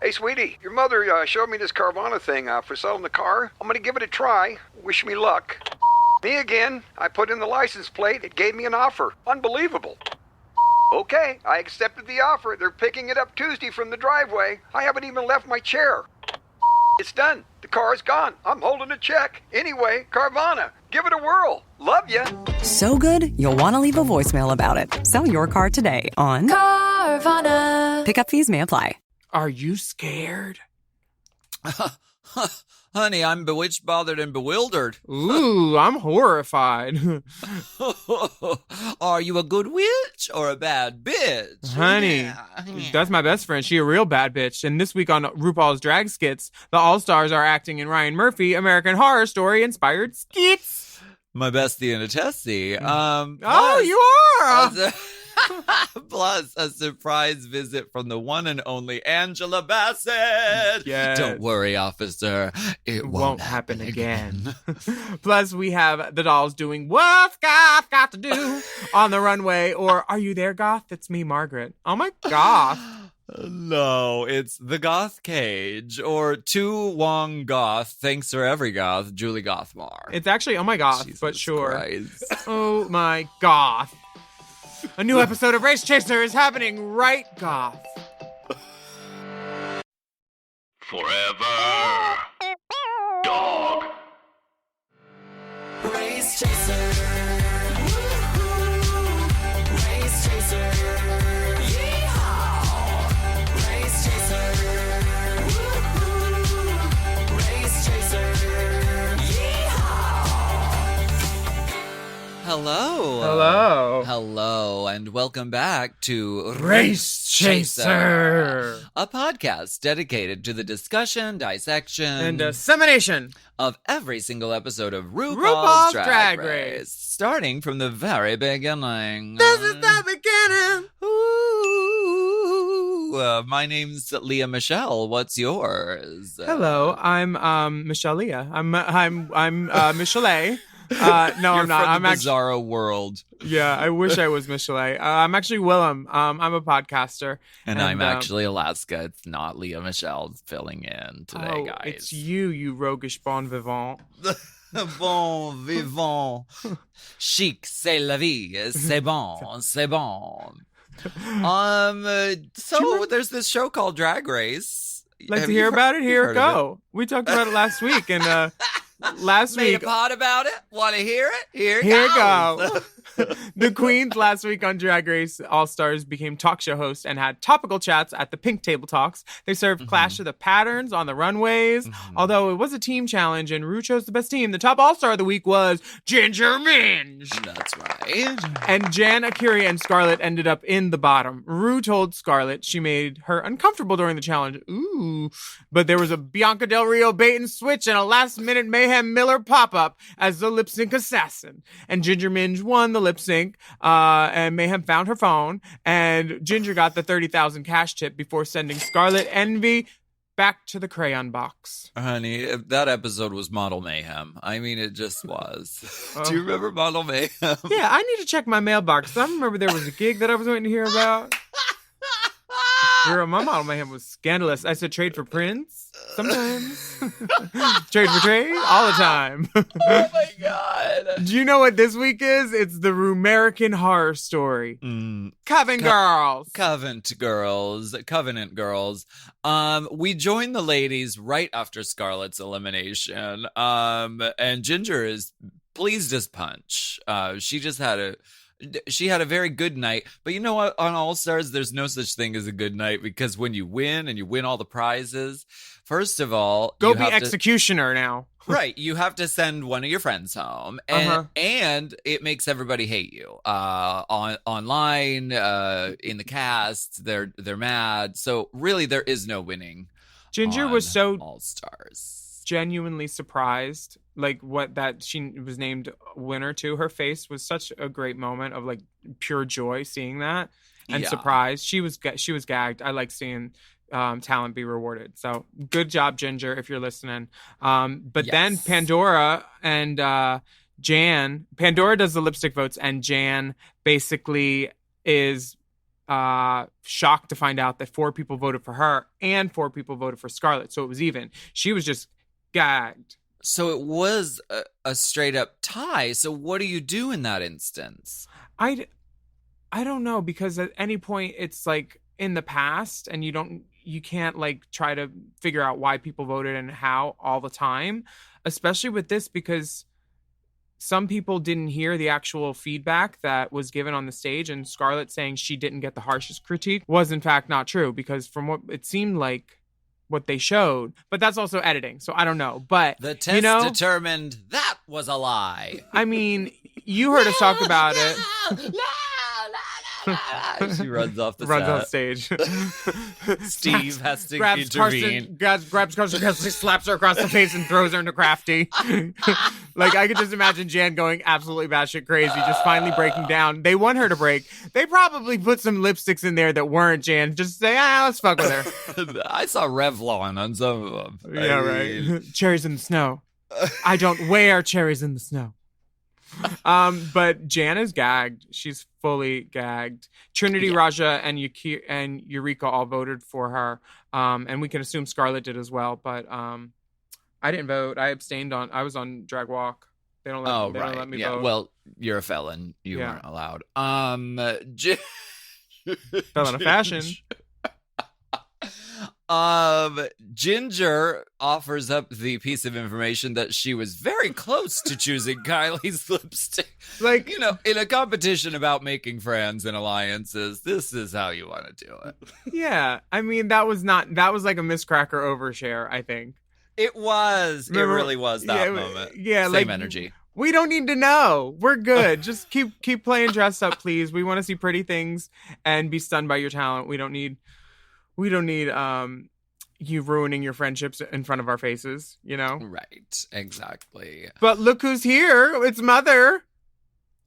Hey, sweetie, your mother showed me this Carvana thing for selling the car. I'm gonna give it a try. Wish me luck. Me again. I put in the license plate. It gave me an offer. Unbelievable. Okay, I accepted the offer. They're picking it up Tuesday from the driveway. I haven't even left my chair. It's done. The car's gone. I'm holding a check. Anyway, Carvana, give it a whirl. Love ya. So good, you'll want to leave a voicemail about it. Sell your car today on Carvana. Pickup fees may apply. Are you scared? Honey, I'm bewitched, bothered, and bewildered. Ooh, I'm horrified. Are you a good witch or a bad bitch? Honey, that's my best friend. She a real bad bitch. And this week on RuPaul's Drag Skits, the All-Stars are acting in Ryan Murphy American Horror Story-inspired skits. My bestie and a tessie. You are! Plus, a surprise visit from the one and only Angela Bassett. Yes. Don't worry, officer. It won't happen again. Plus, we have the dolls doing What's Goth Got to Do on the runway, or Are You There, Goth? It's me, Margaret. Oh my goth. No, it's the Goth Cage, or Tu Wong Goth, thanks for every goth, Julie Gothmar. It's actually Oh my goth, Jesus but sure. Christ. Oh my goth. A new episode of Race Chaser is happening right, goth. Forever. Dog. Race Chaser. Woo-hoo. Race Chaser. Yeehaw. Race Chaser. Woo-hoo. Race Chaser. Yeehaw. Hello. Hello, and welcome back to Race Chaser, a podcast dedicated to the discussion, dissection, and dissemination of every single episode of RuPaul's RuPaul's Drag Drag Race. Race, starting from the very beginning. This is the beginning. Ooh, my name's Leah Michelle. What's yours? Hello, I'm Michelle Leah. I'm Michelle. No, You're I'm not. From I'm the actually. bizarro world. Yeah, I wish I was Michelle. I'm actually Willam. I'm a podcaster, And I'm actually Alaska. It's not Leah Michelle filling in today, guys. It's you roguish bon vivant. Bon vivant. Chic, c'est la vie. C'est bon. C'est bon. So there's this show called Drag Race. Like Have to you hear about it? Here heard it of go. We talked about it last week, and last Made week. a pod about it. Want to hear it? Here it Here goes. go. The queens last week on Drag Race All-Stars became talk show hosts and had topical chats at the Pink Table Talks. They served Clash of the Patterns on the runways. Although it was a team challenge and Rue chose the best team, the top All-Star of the week was Ginger Minge. That's right. And Jan, Akira, and Scarlett ended up in the bottom. Rue told Scarlett she made her uncomfortable during the challenge. Ooh. But there was a Bianca Del Rio bait and switch and a last-minute Mayhem Miller pop-up as the lip-sync assassin. And Ginger Minge won the lip-sync, and Mayhem found her phone, and Ginger got the 30,000 cash tip before sending Scarlett Envy back to the crayon box. Honey, that episode was Model Mayhem. I mean, it just was. Do you remember Model Mayhem? Yeah, I need to check my mailbox. I remember there was a gig that I was waiting to hear about. Girl, my Model Mayhem was scandalous. I said trade for Prince sometimes. Trade for trade all the time. Oh my God. Do you know what this week is? It's the Rumerican Horror Story. Coven Girls. Covenant girls. We joined the ladies right after Scarlett's elimination. And Ginger is pleased as punch. She had a very good night, but you know what? On All Stars, there's no such thing as a good night, because when you win and you win all the prizes, first of all, Go be executioner now. Right, you have to send one of your friends home, and it makes everybody hate you. Online, in the cast, they're mad. So really, there is no winning. Ginger was so All Stars. Genuinely surprised, like that she was named winner too. Her face was such a great moment of like pure joy seeing that and surprise. She was gagged. I like seeing talent be rewarded. So good job, Ginger, if you're listening. But then Pandora and Jan. Pandora does the lipstick votes, and Jan basically is shocked to find out that 4 people voted for her and 4 people voted for Scarlett. So it was even. She was just gagged. So it was a straight up tie. So what do you do in that instance? I don't know, because at any point it's like in the past and you can't like try to figure out why people voted and how all the time, especially with this, because some people didn't hear the actual feedback that was given on the stage, and Scarlett saying she didn't get the harshest critique was in fact not true, because from what it seemed like what they showed, but that's also editing, so I don't know. But the test determined that was a lie. I mean, you heard us talk about it. She runs off the runs set. off stage. Steve has to grabs intervene. Grabs Carson, slaps her across the face and throws her into Crafty. Like, I could just imagine Jan going absolutely batshit crazy, just finally breaking down. They want her to break. They probably put some lipsticks in there that weren't Jan, just to say, let's fuck with her. I saw Revlon on some of them. Yeah, right. Cherries in the snow. I don't wear cherries in the snow. But Jan is gagged. She's fully gagged. Trinity, Raja, and Eureka all voted for her. And we can assume Scarlett did as well. But I didn't vote. I abstained I was on drag walk. They don't let me vote. Well, you're a felon. You weren't allowed. Felon of fashion. Ginger offers up the piece of information that she was very close to choosing Kylie's lipstick. Like, in a competition about making friends and alliances, this is how you want to do it. Yeah. I mean, that was like a Miss Cracker overshare, I think. It was. Remember, it really was that moment. Yeah. Same energy. We don't need to know. We're good. Just keep playing dress up, please. We want to see pretty things and be stunned by your talent. We don't need you ruining your friendships in front of our faces, Right, exactly. But look who's here. It's Mother.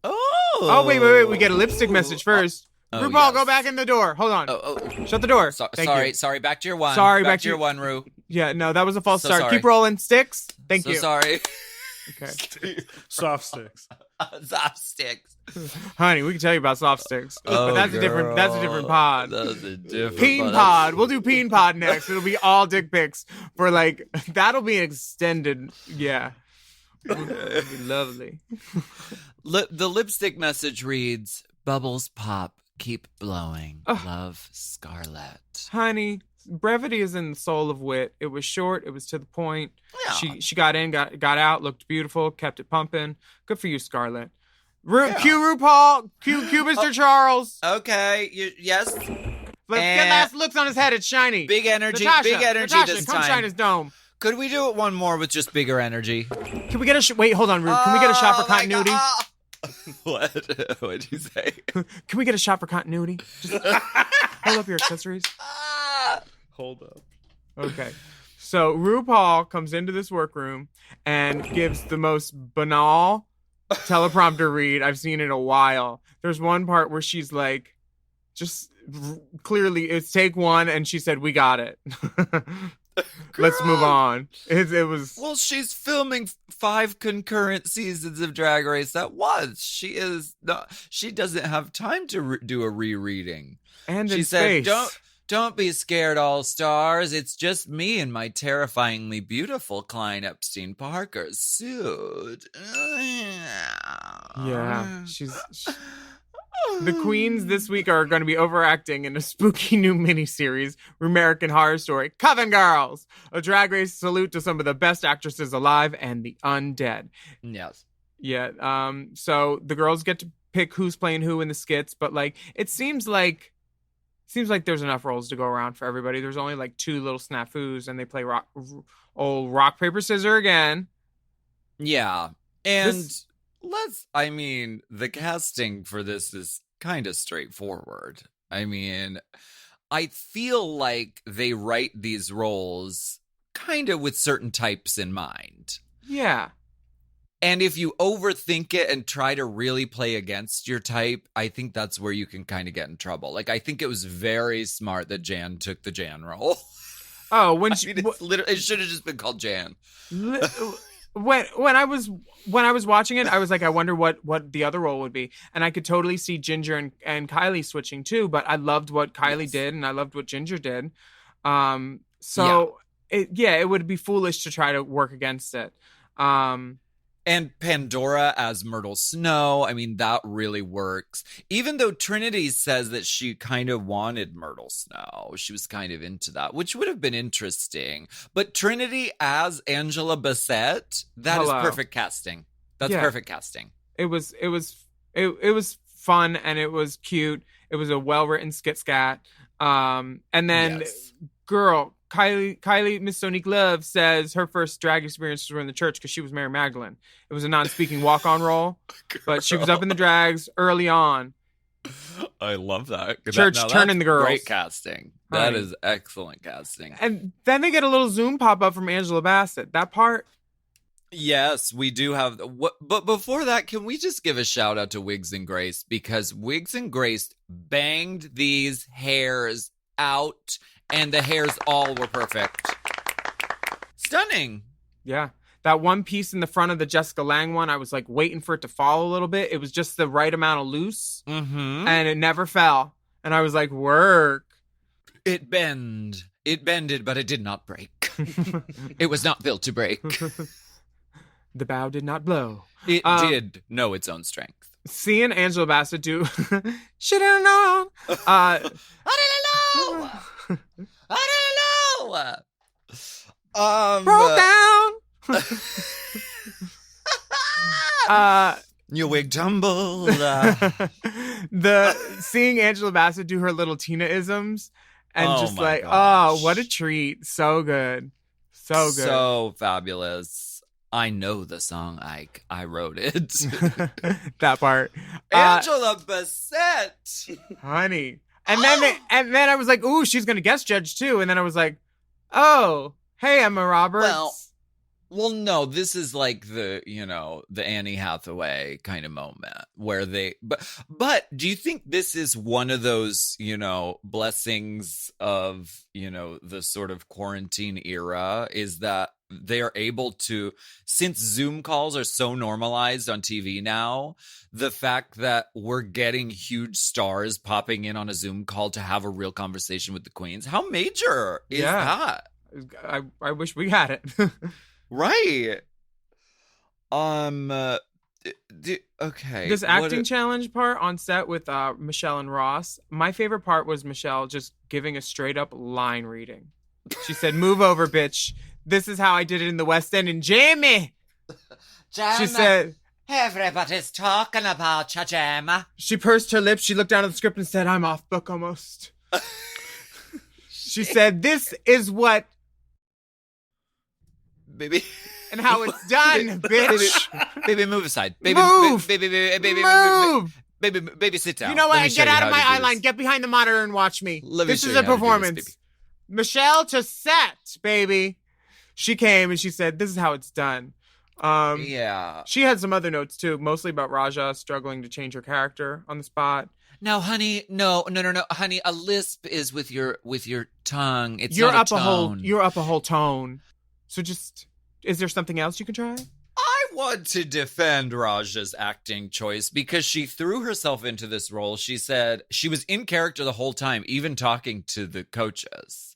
Oh, wait. We get a lipstick message first. RuPaul, yes. Go back in the door. Hold on. Shut the door. Sorry, back to your one. Sorry, back to your one, Ru. Yeah, no, that was a false start. Sorry. Keep rolling. Sticks. Thank you. Sorry. Okay. Soft sticks. Soft sticks. Honey, we can tell you about soft sticks. But that's a different pod. That's a different Peen pod. We'll do Peen pod next. It'll be all dick pics for that'll be an extended. Yeah. It'll be lovely. The lipstick message reads, "Bubbles pop, keep blowing. Love, Scarlett." Honey, brevity is in the soul of wit. It was short. It was to the point. Yeah. She got in, got out, looked beautiful, kept it pumping. Good for you, Scarlett. Cue RuPaul. Cue Mr. Charles. Okay. Yes. Let's get last looks on his head. It's shiny. Big energy. Natasha, big energy Natasha, this come time. shine his dome. Could we do it one more with just bigger energy? Can we get wait, hold on, Ru. Can we get a shot for continuity? What? What'd you say? Can we get a shot for continuity? Just hold up your accessories. Hold up. Okay. So RuPaul comes into this workroom and gives the most banal teleprompter read I've seen in a while. There's one part where she's like, just clearly it's take one, and she said, "We got it." Let's move on. It was. Well, she's filming 5 concurrent seasons of Drag Race. She doesn't have time to do a rereading. And she in said, space. Don't be scared, all stars. It's just me and my terrifyingly beautiful Klein Epstein Parker suit. Yeah, the queens this week are going to be overacting in a spooky new miniseries, Rumerican Horror Story, Coven Girls, a Drag Race salute to some of the best actresses alive and the undead. Yes. Yeah. So the girls get to pick who's playing who in the skits, but it seems like there's enough roles to go around for everybody. There's only 2 little snafus, and they play rock paper scissors again. Yeah, and the casting for this is kind of straightforward. I mean, I feel like they write these roles kind of with certain types in mind. Yeah. And if you overthink it and try to really play against your type, I think that's where you can kind of get in trouble. I think it was very smart that Jan took the Jan role. Oh, when it should have just been called Jan. when I was watching it, I was like, I wonder what the other role would be, and I could totally see Ginger and Kylie switching too. But I loved what Kylie did, and I loved what Ginger did. It would be foolish to try to work against it. And Pandora as Myrtle Snow, I mean, that really works. Even though Trinity says that she kind of wanted Myrtle Snow. She was kind of into that, which would have been interesting. But Trinity as Angela Bassett, that is perfect casting. That's perfect casting. It was fun, and it was cute. It was a well-written skit scat. And then, girl, Kylie, Miss Sonique Love says her first drag experiences were in the church because she was Mary Magdalene. It was a non-speaking walk-on role, but she was up in the drags early on. I love that. Church turning the girls. Great casting. That is excellent casting. And then they get a little Zoom pop-up from Angela Bassett. That part. Yes, we do have. But before that, can we just give a shout out to Wiggs and Grace? Because Wiggs and Grace banged these hairs out, and the hairs all were perfect. Stunning. Yeah. That one piece in the front of the Jessica Lange one, I was like waiting for it to fall a little bit. It was just the right amount of loose, and it never fell. And I was like, work. It bended, but it did not break. It was not built to break. The bow did not blow. It did know its own strength. Seeing Angela Bassett do shit I don't know. I don't know. I don't know. Broke down. Your wig tumbled. Seeing Angela Bassett do her little Tina-isms and gosh. oh, what a treat. So good. So good. So fabulous. I know the song, Ike. I wrote it. That part. Angela Bassett. Honey. And then I was like, ooh, she's going to guest judge too. And then I was like, oh, hey, Emma Roberts. Well, no, this is like the Annie Hathaway kind of moment where but do you think this is one of those, blessings of, the sort of quarantine era, is that they are able to, since Zoom calls are so normalized on TV now, the fact that we're getting huge stars popping in on a Zoom call to have a real conversation with the queens. How major is that? I wish we had it. Right. Okay. This acting challenge part on set with Michelle and Ross, my favorite part was Michelle just giving a straight up line reading. She said, "Move over, bitch. This is how I did it in the West End." And Jamie, she said, "Everybody's talking about you, Jamie." She pursed her lips. She looked down at the script and said, "I'm off book almost." She said, "This is what." Baby. And how it's done, bitch. Baby, move aside. Baby, move. Baby, move. Baby, sit down. You know what? Get out of my eye line. Get behind the monitor and watch me. This is a performance. Michelle to set, baby. She came and she said, "This is how it's done." Yeah. She had some other notes too, mostly about Raja struggling to change her character on the spot. Now, honey, no, honey. A lisp is with your tongue. It's You're not up a tone. You're up a whole tone. So is there something else you can try? I want to defend Raja's acting choice because she threw herself into this role. She said she was in character the whole time, even talking to the coaches.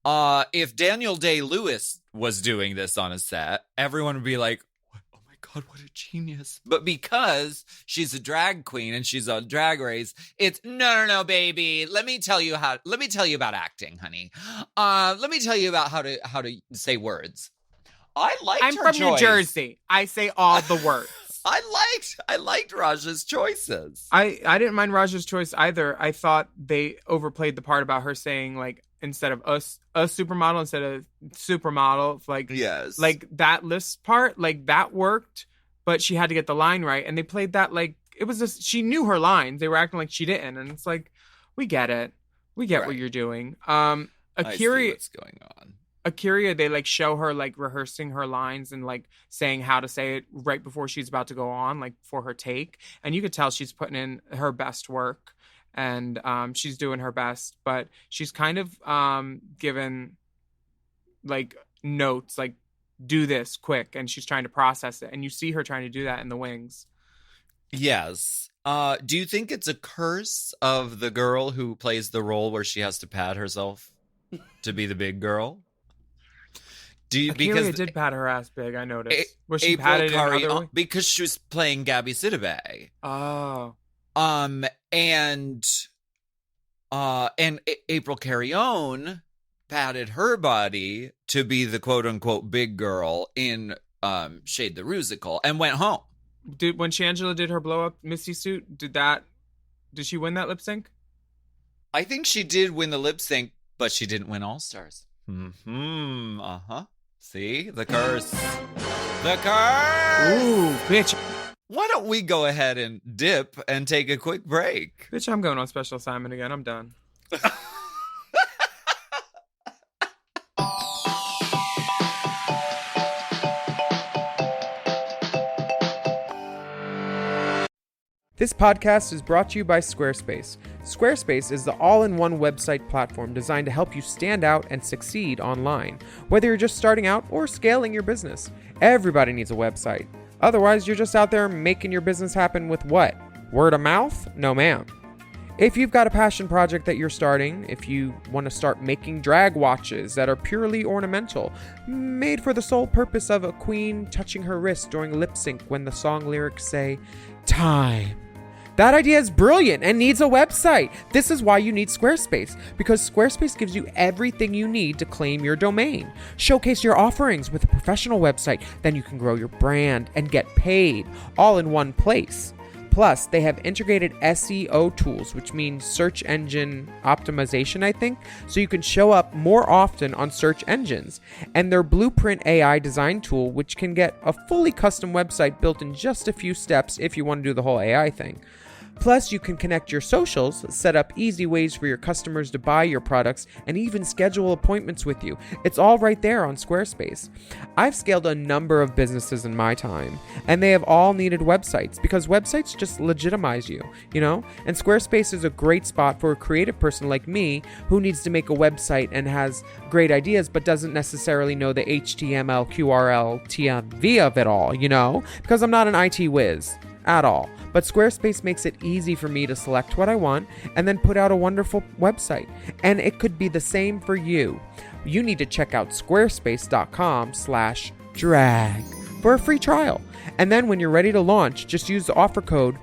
If Daniel Day-Lewis was doing this on a set, everyone would be like, "Oh my God, what a genius." But because she's a drag queen and she's on Drag Race, it's no, baby. Let me tell you about acting, honey. Let me tell you about how to say words. I'm from New Jersey. I say all the words. I liked Raja's choices. I didn't mind Raja's choice either. I thought they overplayed the part about her saying, like, instead of a supermodel, instead of supermodel, like, yes, like that list part, like that worked, but she had to get the line right, and they played that like it was just, she knew her lines. They were acting like she didn't, and it's like, we get it, we get what you're doing. I see what's going on. Akira, they like show her like rehearsing her lines and like saying how to say it right before she's about to go on, like for her take, and you could tell she's putting in her best work. And she's doing her best, but she's kind of given like notes, like do this quick, and she's trying to process it. And you see her trying to do that in the wings. Yes. Do you think it's a curse of the girl who plays the role where she has to pad herself to be the big girl? Because it did pat her ass big, I noticed. Was she April patted in Curry, other way? because she was playing Gabby Sidibe. Oh. And April Carrion patted her body to be the quote unquote big girl in Shade the Rusical and went home. When Shangela did her blow up Misty suit, did she win that lip sync? I think she did win the lip sync, but she didn't win All Stars. Uh-huh. See? The curse. The curse! Ooh, bitch. Why don't we go ahead and dip and take a quick break? Bitch, I'm going on special assignment again. I'm done. This podcast is brought to you by Squarespace. Squarespace is the all-in-one website platform designed to help you stand out and succeed online. Whether you're just starting out or scaling your business, everybody needs a website. Otherwise, you're just out there making your business happen with what? Word of mouth? No, ma'am. If you've got a passion project that you're starting, if you want to start making drag watches that are purely ornamental, made for the sole purpose of a queen touching her wrist during lip sync when the song lyrics say, "Time." That idea is brilliant and needs a website. This is why you need Squarespace, because Squarespace gives you everything you need to claim your domain. Showcase your offerings with a professional website, then you can grow your brand and get paid all in one place. Plus, they have integrated SEO tools, which means search engine optimization, I think, so you can show up more often on search engines. And their Blueprint AI design tool, which can get a fully custom website built in just a few steps if you want to do the whole AI thing. Plus, you can connect your socials, set up easy ways for your customers to buy your products, and even schedule appointments with you. It's all right there on Squarespace. I've scaled a number of businesses in my time, and they have all needed websites because websites just legitimize you, you know? And Squarespace is a great spot for a creative person like me who needs to make a website and has great ideas but doesn't necessarily know the HTML, QRL, TMV of it all, you know? Because I'm not an IT whiz at all. But Squarespace makes it easy for me to select what I want and then put out a wonderful website. And it could be the same for you. You need to check out squarespace.com/drag for a free trial. And then when you're ready to launch, just use the offer code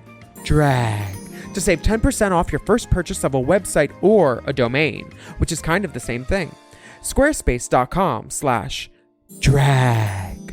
DRAG to save 10% off your first purchase of a website or a domain, which is kind of the same thing. Squarespace.com/drag.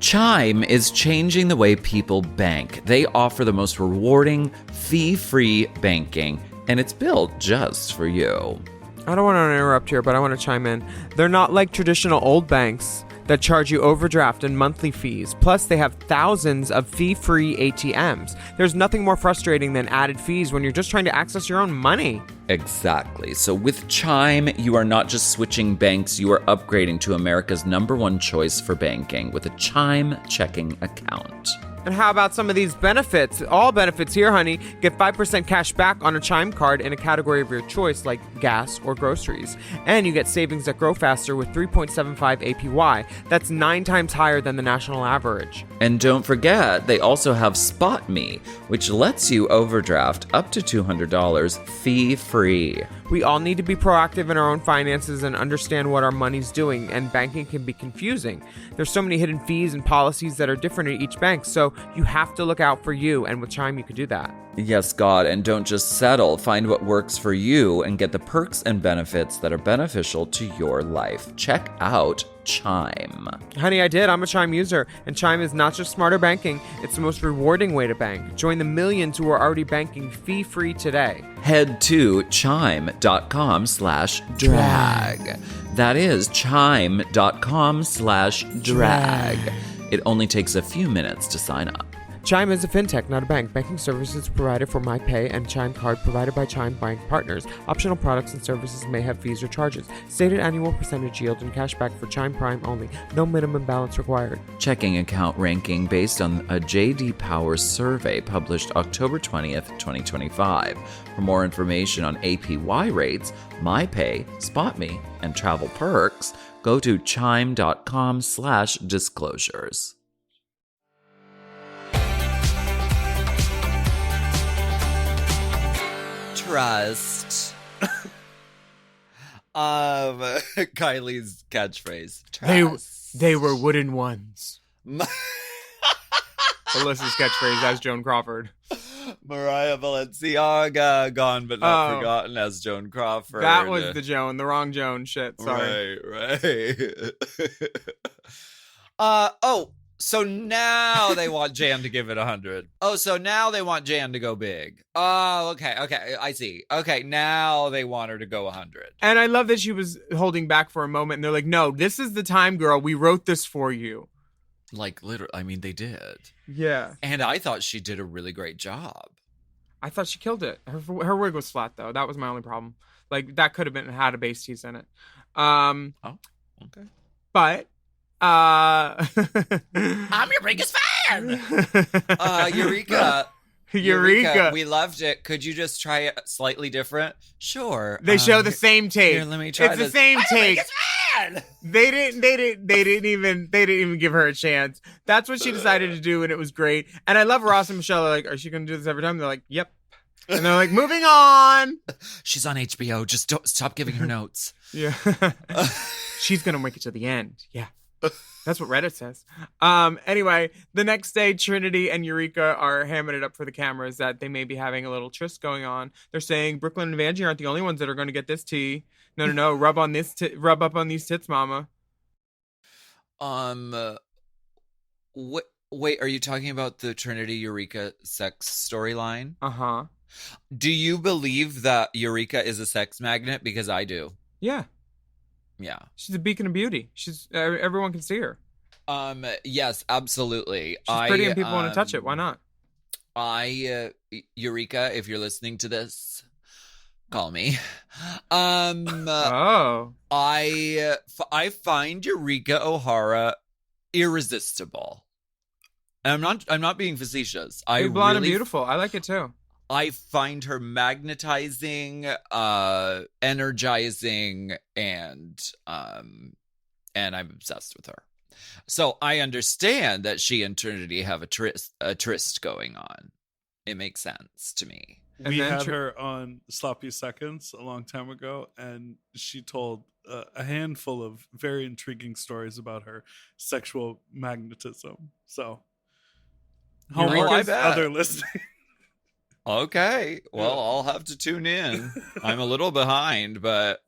Chime is changing the way people bank. They offer the most rewarding, fee-free banking, and it's built just for you. I don't want to interrupt here, but I want to chime in. They're not like traditional old banks that charge you overdraft and monthly fees. Plus, they have thousands of fee-free ATMs. There's nothing more frustrating than added fees when you're just trying to access your own money. Exactly. So with Chime, you are not just switching banks, you are upgrading to America's #1 choice for banking with a Chime checking account. And how about some of these benefits? All benefits here, honey. Get 5% cash back on a Chime card in a category of your choice, like gas or groceries. And you get savings that grow faster with 3.75 APY. That's 9 times higher than the national average. And don't forget, they also have Spot Me, which lets you overdraft up to $200 fee-free. We all need to be proactive in our own finances and understand what our money's doing, and banking can be confusing. There's so many hidden fees and policies that are different at each bank, so you have to look out for you, and with Chime you could do that. Yes, God, and don't just settle. Find what works for you and get the perks and benefits that are beneficial to your life. Check out Chime. Honey, I did. I'm a Chime user, and Chime is not just smarter banking, it's the most rewarding way to bank. Join the millions who are already banking fee-free today. Head to chime.com/drag. That is chime.com/drag. It only takes a few minutes to sign up. Chime is a fintech, not a bank. Banking services provided for MyPay and Chime Card provided by Chime Bank Partners. Optional products and services may have fees or charges. Stated annual percentage yield and cashback for Chime Prime only. No minimum balance required. Checking account ranking based on a J.D. Power survey published October 20th, 2025. For more information on APY rates, MyPay, SpotMe, and travel perks, go to chime.com/disclosures. Trust. Kylie's catchphrase. Trust. They were wooden ones. Alyssa's catchphrase as Joan Crawford. Mariah Balenciaga, gone but not forgotten as Joan Crawford. That was the wrong Joan shit. Sorry. Right. So now they want Jan to give it 100. Oh, so now they want Jan to go big. Oh, okay, I see. Okay, now they want her to go 100. And I love that she was holding back for a moment, and they're like, no, this is the time, girl. We wrote this for you. Like, literally, I mean, they did. Yeah. And I thought she did a really great job. I thought she killed it. Her wig was flat, though. That was my only problem. Like, that could have had a base tease in it. Oh, okay. But... I'm your biggest fan. Eureka. Eureka. We loved it. Could you just try it slightly different? Sure. They show the same take. Here, let me try it's this. The same take. Fan. They didn't even give her a chance. That's what she decided to do, and it was great. And I love Ross and Michelle. Are like, are she going to do this every time? They're like, yep. And they're like, moving on. She's on HBO. Just don't stop giving her notes. Yeah. She's going to make it to the end. Yeah. That's what Reddit says. Anyway, the next day, Trinity and Eureka are hamming it up for the cameras that they may be having a little tryst going on. They're saying Brooklyn and Vanjie aren't the only ones that are going to get this tea. No. Rub up on these tits, mama. Wait, are you talking about the Trinity Eureka sex storyline? Uh-huh. Do you believe that Eureka is a sex magnet? Because I do. Yeah. Yeah. She's a beacon of beauty. Everyone can see her. Yes, absolutely. She's pretty and people want to touch it. Why not? Eureka, if you're listening to this, call me. Oh. I find Eureka O'Hara irresistible. And I'm not being facetious. Big, blonde, and beautiful. I like it too. I find her magnetizing, energizing, and I'm obsessed with her. So I understand that she and Trinity have a tryst going on. It makes sense to me. We had her on Sloppy Seconds a long time ago, and she told a handful of very intriguing stories about her sexual magnetism. So, homework, other listening. Okay, well, I'll have to tune in. I'm a little behind, but...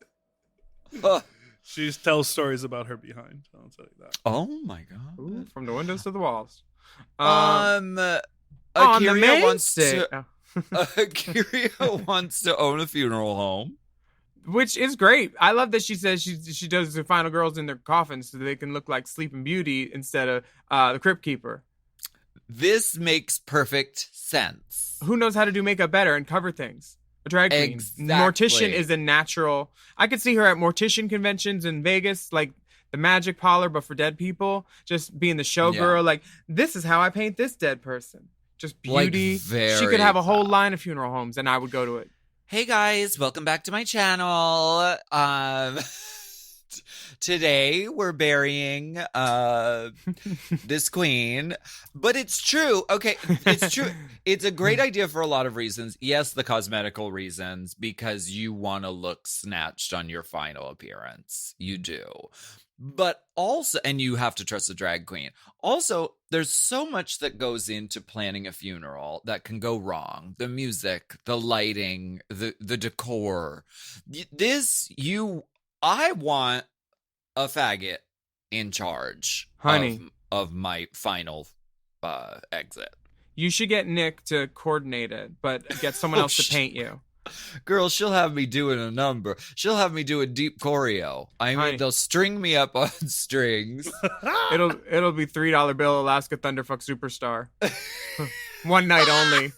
She tells stories about her behind. I'll tell you that. Oh, my God. Ooh, from the windows to the walls. Akira wants to own a funeral home. Which is great. I love that she says she does the final girls in their coffins so they can look like Sleeping Beauty instead of the Crypt Keeper. This makes perfect sense. Who knows how to do makeup better and cover things? A drag queen. Exactly. Mortician is a natural. I could see her at mortician conventions in Vegas, like the magic parlor, but for dead people. Just being the showgirl. Yeah. Like, this is how I paint this dead person. Just beauty. Like, she could have a whole line of funeral homes, and I would go to it. Hey guys, welcome back to my channel. Today we're burying this queen, but it's true. Okay, it's true. It's a great idea for a lot of reasons. Yes, the cosmetical reasons, because you want to look snatched on your final appearance. You do. But also, and you have to trust the drag queen. Also, there's so much that goes into planning a funeral that can go wrong. The music, the lighting, the decor. I want a faggot in charge, honey, of my final exit. You should get Nick to coordinate it, but get someone else to paint you. Girl, she'll have me doing a number. She'll have me doing deep choreo. I mean, Honey. they'll string me up on strings. It'll be $3 bill Alaska Thunderfuck Superstar. One night only.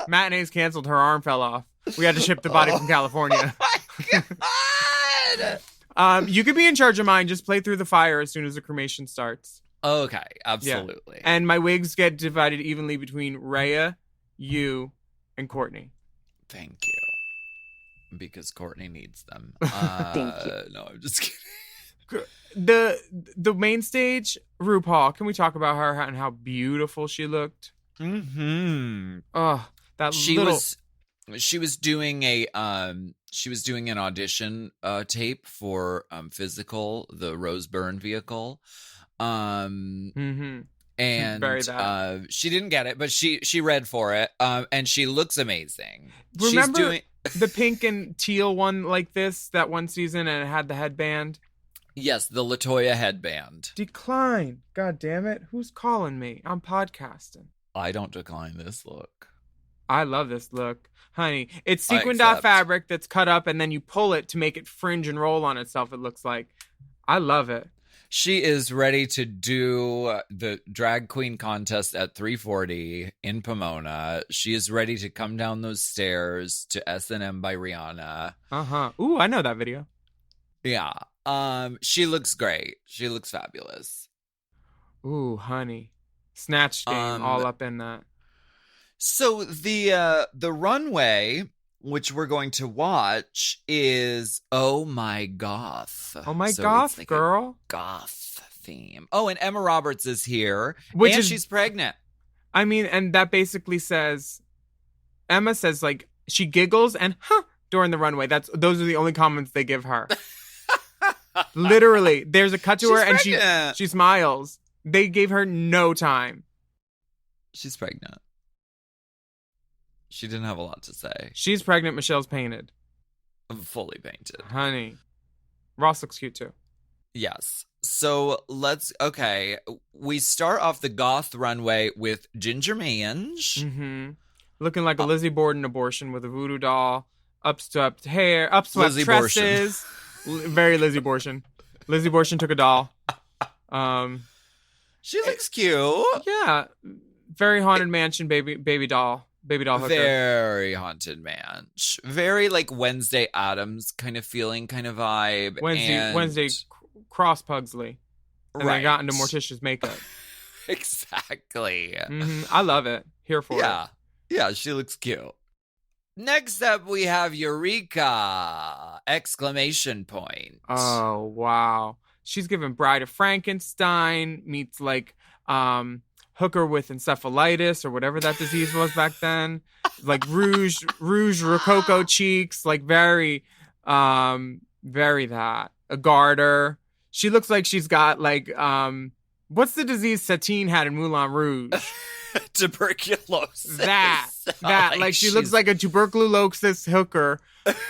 Matinee's canceled. Her arm fell off. We had to ship the body from California. Oh my God! You could be in charge of mine. Just play through the fire as soon as the cremation starts. Okay, absolutely. Yeah. And my wigs get divided evenly between Rhea, you, and Courtney. Thank you. Because Courtney needs them. Thank you. No, I'm just kidding. The main stage, RuPaul, can we talk about her and how beautiful she looked? Mm-hmm. Oh, She was doing an audition tape for Physical, the Rose Byrne vehicle. And she didn't get it, but she read for it. And she looks amazing. Remember the pink and teal one like this, that one season, and it had the headband? Yes, the LaToya headband. Decline. God damn it. Who's calling me? I'm podcasting. I don't decline this look. I love this look. Honey, it's I sequined off accept. fabric that's cut up and then you pull it to make it fringe and roll on itself, it looks like. I love it. She is ready to do the drag queen contest at 340 in Pomona. She is ready to come down those stairs to S&M by Rihanna. Uh-huh. Ooh, I know that video. Yeah. She looks great. She looks fabulous. Ooh, honey. Snatch game all up in that. So the runway, which we're going to watch, is Oh My Goth. Oh my So goth, it's like girl. a goth theme. Oh, and Emma Roberts is here. Which and is- she's pregnant. I mean, and that basically says, Emma says, like, she giggles and during the runway. Those are the only comments they give her. Literally, there's a cut to her and pregnant. she smiles. They gave her no time. She's pregnant. She didn't have a lot to say. She's pregnant. Michelle's painted. Fully painted. Honey. Ross looks cute too. Yes. So we start off the goth runway with Ginger Mange. Mm-hmm. Looking like a Lizzie Borden abortion with a voodoo doll, upswept hair, upswept Lizzie tresses. Very Lizzie Borden. Lizzie Borden took a doll. She looks cute. Yeah. Very haunted mansion baby doll. Baby doll hooker. Very haunted manch. Very like Wednesday Addams kind of feeling, kind of vibe. Wednesday Cross Pugsley. And Right. then got into Morticia's makeup. Exactly. I love it. Here for it. Yeah, she looks cute. Next up, we have Eureka! Exclamation point. Oh, wow. She's given Bride of Frankenstein meets like hooker with encephalitis or whatever that disease was back then. Like rouge rococo cheeks, like very that. A garter. She looks like she's got like what's the disease Satine had in Moulin Rouge? Tuberculosis. That like she looks like a tuberculosis hooker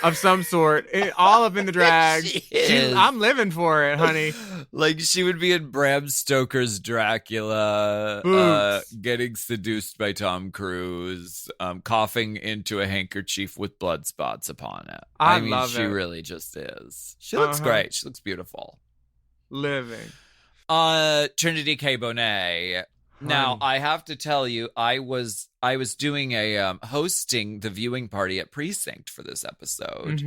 of some sort, all up in the drag. She is. I'm living for it, honey. Like she would be in Bram Stoker's Dracula, Boobs. getting seduced by Tom Cruise, coughing into a handkerchief with blood spots upon it. I mean, love she it. really just is. She looks great. She looks beautiful. Living. Trinity K. Bonet. Now, I have to tell you, I was doing a hosting the viewing party at Precinct for this episode.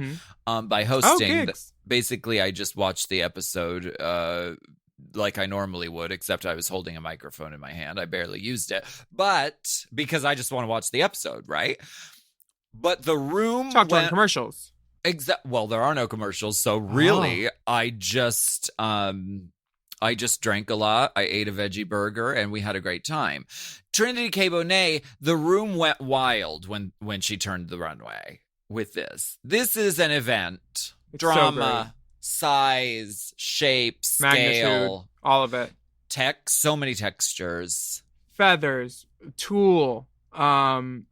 By hosting, gigs. basically, I just watched the episode like I normally would, except I was holding a microphone in my hand. I barely used it, but because I just want to watch the episode, right? But the room Talk during commercials. Well, there are no commercials, so really, I just drank a lot. I ate a veggie burger, and we had a great time. Trinity K. Bonet, the room went wild when she turned the runway with this. This is an event. It's Drama, size, shape, Magnitude, scale, all of it. so many textures. Feathers, tulle, And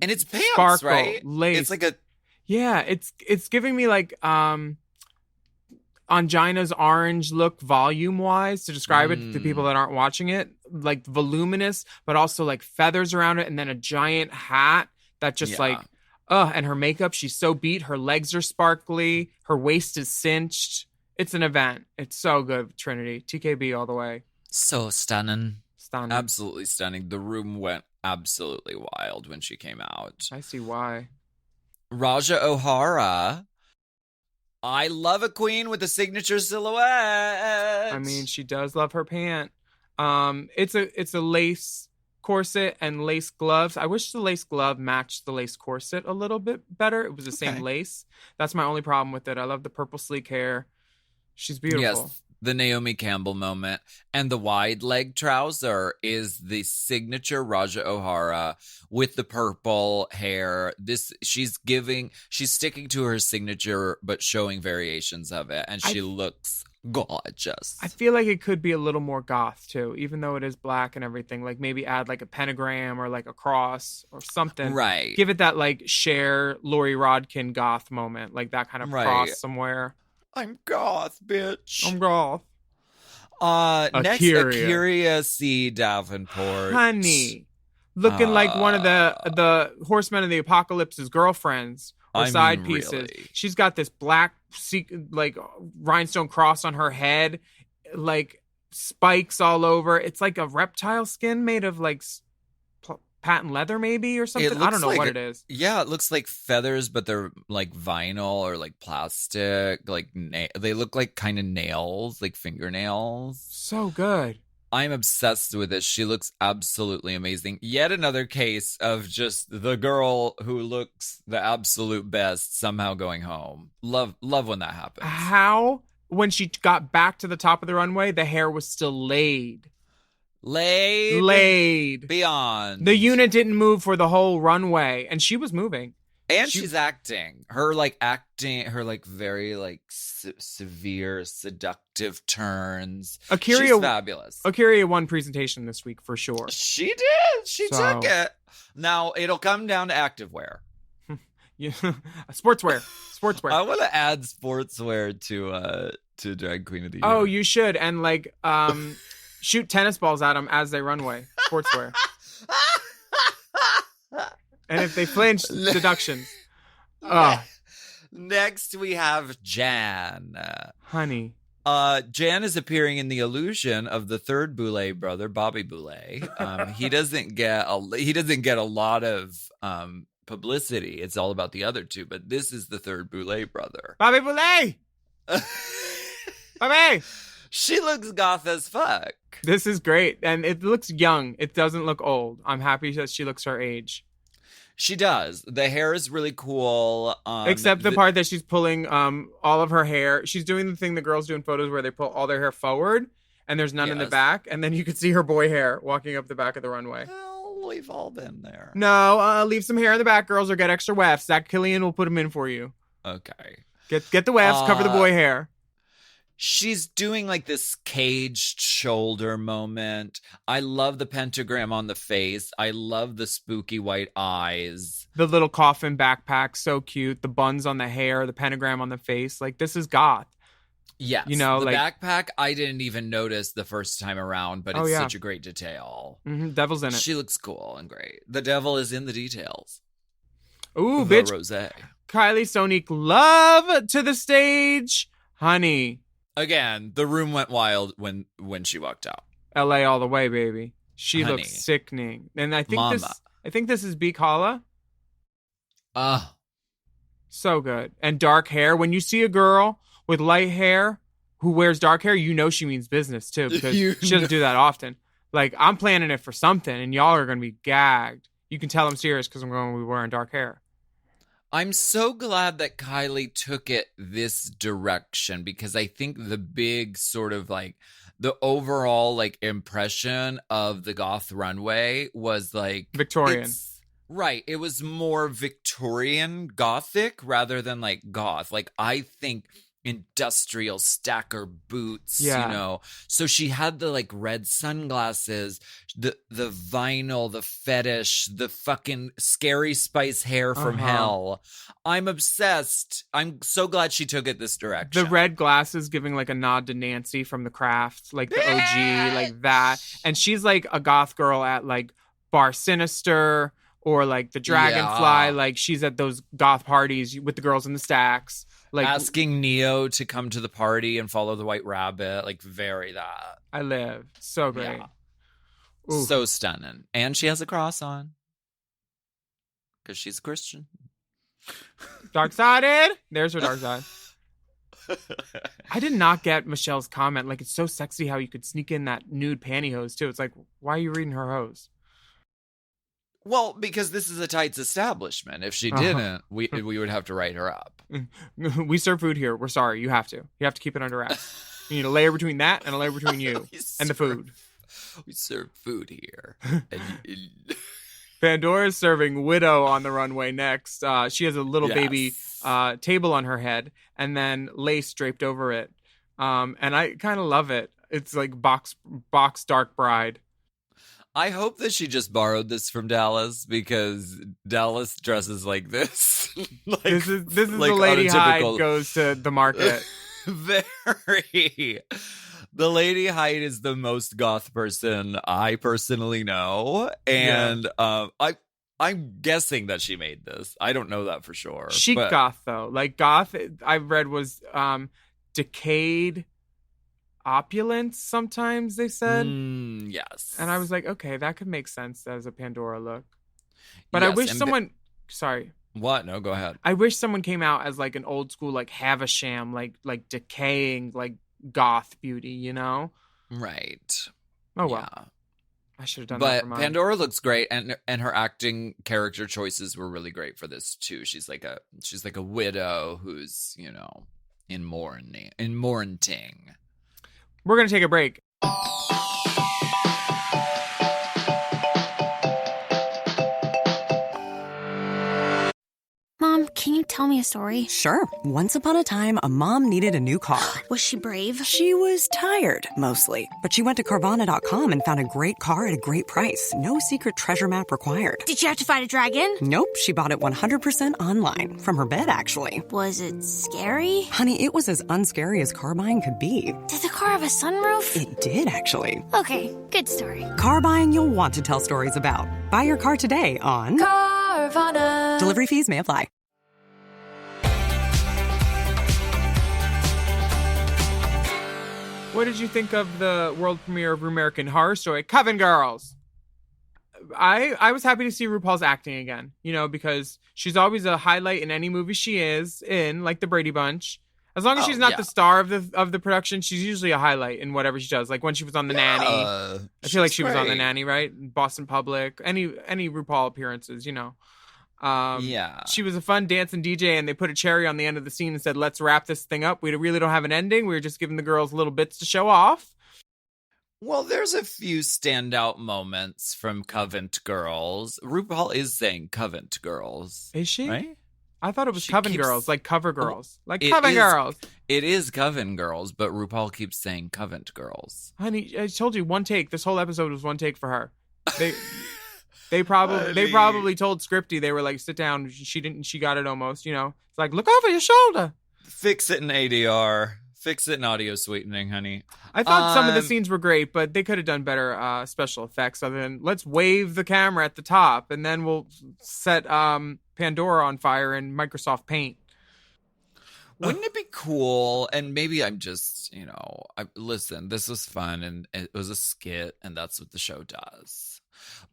it's pants, sparkle, right? lace. It's like a... Yeah, it's giving me like Angina's orange look volume wise to describe it to people that aren't watching it, like voluminous, but also like feathers around it, and then a giant hat that just like And her makeup, she's so beat. Her legs are sparkly. Her waist is cinched. It's an event. It's so good, Trinity. TKB all the way. So stunning. Stunning. Absolutely stunning. The room went absolutely wild when she came out. I see why. Raja O'Hara. I love a queen with a signature silhouette. I mean, she does love her pant. It's a lace corset and lace gloves. I wish the lace glove matched the lace corset a little bit better. It was the same lace. That's my only problem with it. I love the purple sleek hair. She's beautiful. Yes, the Naomi Campbell moment. And the wide leg trouser is the signature Raja O'Hara with the purple hair. She's sticking to her signature, but showing variations of it. And she looks gorgeous. I feel like it could be a little more goth too, even though it is black and everything. Like maybe add like a pentagram or like a cross or something. Right. Give it that like Cher, Lori Rodkin goth moment, like that kind of cross somewhere. I'm goth, bitch. I'm goth. Next, Akira C. Davenport. Honey. Looking like one of the Horsemen of the Apocalypse's girlfriends or side pieces. Really. She's got this black like rhinestone cross on her head, like spikes all over. It's like a reptile skin made of like patent leather maybe or something. I don't know what it is. Yeah, it looks like feathers, but they're like vinyl or like plastic. Like they look like kind of nails, like fingernails. So good. I'm obsessed with it. She looks absolutely amazing. Yet another case of just the girl who looks the absolute best somehow going home. Love when that happens. How, when she got back to the top of the runway, the hair was still laid. Laid. Beyond. The unit didn't move for the whole runway, and she was moving. And she's acting. Her very like severe, seductive turns. She's fabulous. Akira won presentation this week for sure. She did. She took it. Now it'll come down to activewear. Sportswear. I want to add sportswear to Drag Queen of the Year. Oh, you should, and like shoot tennis balls at them as they runway. Sportswear. And if they flinch, deductions. Next, we have Jan. Honey. Jan is appearing in the illusion of the third Boulay brother, Bobby Boulay. He doesn't get a lot of publicity. It's all about the other two, but this is the third Boulay brother. Bobby Boulay! Bobby! She looks goth as fuck. This is great. And it looks young. It doesn't look old. I'm happy that she looks her age. She does. The hair is really cool. Except the part that she's pulling all of her hair. She's doing the thing the girls do in photos where they pull all their hair forward and there's none in the back. And then you can see her boy hair walking up the back of the runway. Well, we've all been there. No, leave some hair in the back, girls, or get extra wefts. Zach Killian will put them in for you. Okay. Get the wefts, cover the boy hair. She's doing like this caged shoulder moment. I love the pentagram on the face. I love the spooky white eyes. The little coffin backpack, so cute. The buns on the hair, the pentagram on the face. Like, this is goth. Yes. You know, the like, backpack, I didn't even notice the first time around, but it's such a great detail. Mm-hmm. Devil's in it. She looks cool and great. The devil is in the details. Ooh, the bitch. Rosé. Kylie Sonique love to the stage. Honey. Again, the room went wild when she walked out. LA all the way, baby. She Honey. looks sickening. And I think Mama. I think this is Beak Holla. So good. And dark hair. When you see a girl with light hair who wears dark hair, you know she means business too, because she doesn't do that often. Like, I'm planning it for something and y'all are going to be gagged. You can tell I'm serious because I'm going to be wearing dark hair. I'm so glad that Kylie took it this direction, because I think the big sort of like the overall like impression of the goth runway was like Victorian. Right. It was more Victorian gothic rather than like goth. Like, I think industrial stacker boots, you know. So she had the like red sunglasses, the vinyl, the fetish, the fucking Scary Spice hair from hell. I'm obsessed. I'm so glad she took it this direction. The red glasses giving like a nod to Nancy from The Craft, like the OG, like that. And she's like a goth girl at like Bar Sinister or like the dragonfly, like she's at those goth parties with the girls in the stacks. Like asking Neo to come to the party and follow the white rabbit, like very that. I live. So great. Yeah. So stunning. And she has a cross on. Because she's a Christian. Dark-sided. There's her dark side. I did not get Michelle's comment. Like, it's so sexy how you could sneak in that nude pantyhose, too. It's like, why are you reading her hose? Well, because this is a tights establishment. If she didn't, we would have to write her up. We serve food here. We're sorry. You have to. You have to keep it under wraps. You need a layer between that and a layer between you and the food. We serve food here. Pandora's serving Widow on the runway next. She has a little baby table on her head and then lace draped over it. And I kind of love it. It's like box Dark Bride. I hope that she just borrowed this from Dallas because Dallas dresses like this. This is like the Lady Hyde goes to the market. Very. The Lady Hyde is the most goth person I personally know. And I'm guessing that she made this. I don't know that for sure. Chic goth, though. Like, goth, I've read was decayed opulence, sometimes they said. Yes. And I was like, okay, that could make sense as a Pandora look. But I wish someone... Sorry. What? No, go ahead. I wish someone came out as like an old school, like Havisham, like decaying, like goth beauty, you know? Right. Oh, well. Yeah. I should have done that for But mine. Pandora looks great, and her acting character choices were really great for this too. She's like a widow who's, you know, in mourning. We're going to take a break. Mom, can you tell me a story? Sure. Once upon a time, a mom needed a new car. Was she brave? She was tired, mostly. But she went to Carvana.com and found a great car at a great price. No secret treasure map required. Did you have to fight a dragon? Nope. She bought it 100% online. From her bed, actually. Was it scary? Honey, it was as unscary as car buying could be. Did the car have a sunroof? It did, actually. Okay, good story. Car buying you'll want to tell stories about. Buy your car today on Carvana. Delivery fees may apply. What did you think of the world premiere of Rumerican Horror Story, Coven Girls? I was happy to see RuPaul's acting again, you know, because she's always a highlight in any movie she is in, like the Brady Bunch. As long as she's not the star of the production, she's usually a highlight in whatever she does. Like when she was on The Nanny. I feel like she was on The Nanny, right? Boston Public, any RuPaul appearances, you know. She was a fun dancing DJ, and they put a cherry on the end of the scene and said, let's wrap this thing up. We really don't have an ending. We were just giving the girls little bits to show off. Well, there's a few standout moments from Covent Girls. RuPaul is saying Covent Girls. Is she? Right? I thought it was Coven Girls, like cover girls. Like It Coven is- Girls. It is Coven Girls, but RuPaul keeps saying Covent Girls. Honey, I told you, one take. This whole episode was one take for her. They probably told Scripty, they were like, sit down. She got it almost, you know. It's like, look over your shoulder. Fix it in ADR. Fix it in audio sweetening, honey. I thought some of the scenes were great, but they could have done better special effects other than let's wave the camera at the top and then we'll set Pandora on fire in Microsoft Paint. Wouldn't it be cool? And maybe I'm just, you know, listen, this was fun and it was a skit and that's what the show does.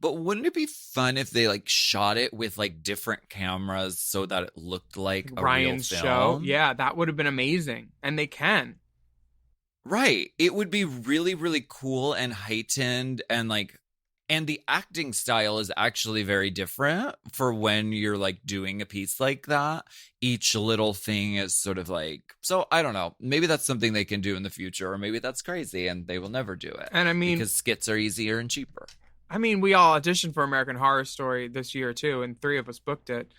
But wouldn't it be fun if they like shot it with like different cameras so that it looked like a Ryan's real show? film? Yeah, that would have been amazing. And they can. Right. It would be really, really cool and heightened and like, and the acting style is actually very different for when you're like doing a piece like that. Each little thing is sort of like, so I don't know. Maybe that's something they can do in the future, or maybe that's crazy and they will never do it. And I mean, because skits are easier and cheaper. I mean, we all auditioned for American Horror Story this year too, and 3 of us booked it.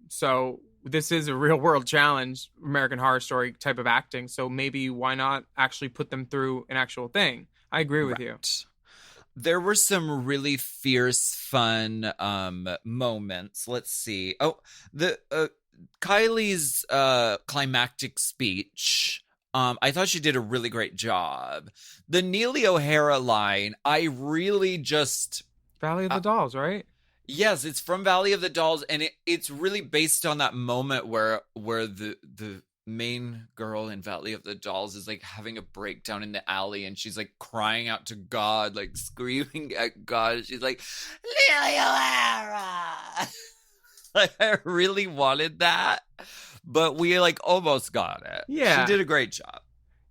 So this is a real world challenge, American Horror Story type of acting. So maybe why not actually put them through an actual thing? I agree with you. There were some really fierce, fun moments. Let's see. Oh, the Kylie's climactic speech. I thought she did a really great job. The Neely O'Hara line, I really just... Valley of the Dolls, right? Yes, it's from Valley of the Dolls, and it's really based on that moment where the main girl in Valley of the Dolls is like having a breakdown in the alley, and she's like crying out to God, like screaming at God. She's like, Lily O'Hara! Like, I really wanted that, but we like almost got it. Yeah. She did a great job.